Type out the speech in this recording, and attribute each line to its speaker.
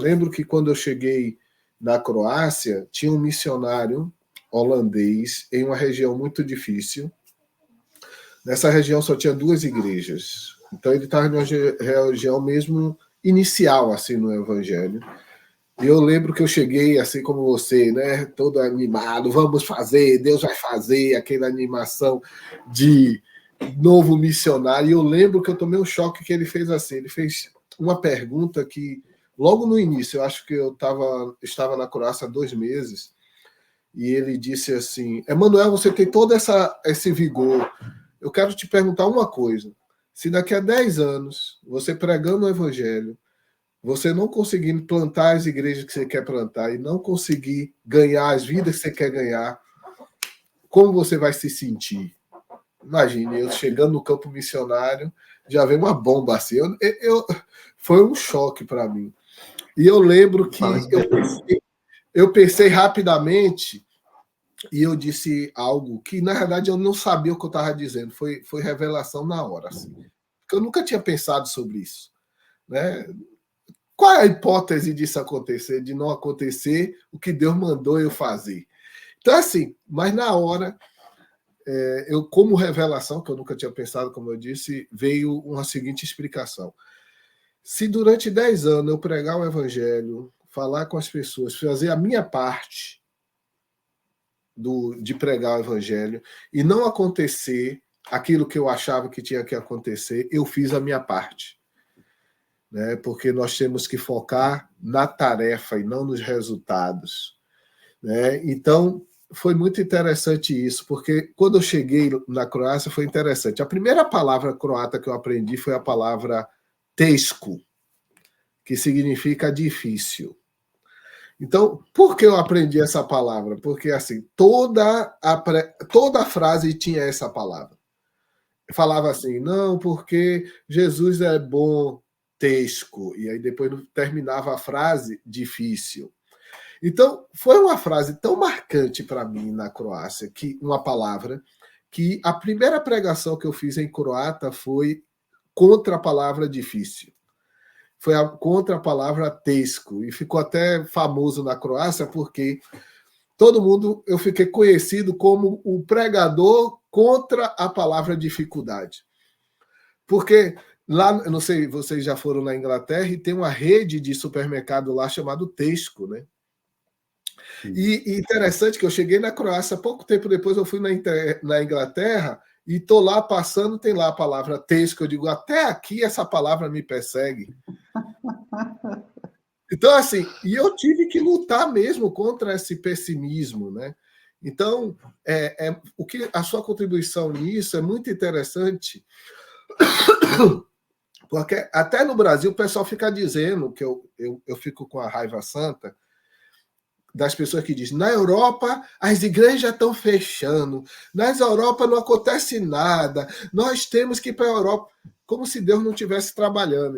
Speaker 1: lembro que quando eu cheguei na Croácia, tinha um missionário holandês em uma região muito difícil. Nessa região só tinha 2 igrejas. Então ele estava numa região mesmo inicial assim no evangelho. E eu lembro que eu cheguei assim como você, né, todo animado, vamos fazer, Deus vai fazer, aquela animação de novo missionário. E eu lembro que eu tomei um choque que ele fez assim, ele fez uma pergunta que logo no início, eu acho que eu estava na Croácia há 2 meses, e ele disse assim: Emanuel, você tem todo esse vigor. Eu quero te perguntar uma coisa. Se daqui a 10 anos, você pregando o evangelho, você não conseguir plantar as igrejas que você quer plantar e não conseguir ganhar as vidas que você quer ganhar, como você vai se sentir? Imagine, eu chegando no campo missionário, já veio uma bomba assim. Foi um choque para mim. E eu lembro que eu pensei rapidamente e eu disse algo que, na verdade, eu não sabia o que eu estava dizendo. Foi revelação na hora. Assim. Porque eu nunca tinha pensado sobre isso. Né? Qual é a hipótese disso acontecer, de não acontecer o que Deus mandou eu fazer? Então, assim, mas na hora, eu, como revelação, que eu nunca tinha pensado, como eu disse, veio uma seguinte explicação. Se durante 10 anos eu pregar o evangelho, falar com as pessoas, fazer a minha parte de pregar o evangelho e não acontecer aquilo que eu achava que tinha que acontecer, eu fiz a minha parte. Né? Porque nós temos que focar na tarefa e não nos resultados. Né? Então, foi muito interessante isso, porque quando eu cheguei na Croácia foi interessante. A primeira palavra croata que eu aprendi foi a palavra teško, que significa difícil. Então, por que eu aprendi essa palavra? Porque assim, toda a frase tinha essa palavra. Falava assim, não, porque Jesus é bom, teško, e aí depois terminava a frase, difícil. Então, foi uma frase tão marcante para mim na Croácia, que uma palavra, que a primeira pregação que eu fiz em croata foi contra a palavra difícil. Foi contra a palavra teško, e ficou até famoso na Croácia, porque todo mundo, eu fiquei conhecido como o pregador contra a palavra dificuldade. Porque lá, eu não sei, vocês já foram na Inglaterra e tem uma rede de supermercado lá chamado Tesco, né? E interessante que eu cheguei na Croácia, pouco tempo depois eu fui na Inglaterra e estou lá passando, tem lá a palavra Tesco, eu digo, até aqui essa palavra me persegue. Então, assim, e eu tive que lutar mesmo contra esse pessimismo, né? Então, o que a sua contribuição nisso é muito interessante, porque até no Brasil o pessoal fica dizendo que eu fico com a raiva santa das pessoas que dizem, na Europa as igrejas estão fechando, na Europa não acontece nada, nós temos que ir para a Europa, como se Deus não estivesse trabalhando.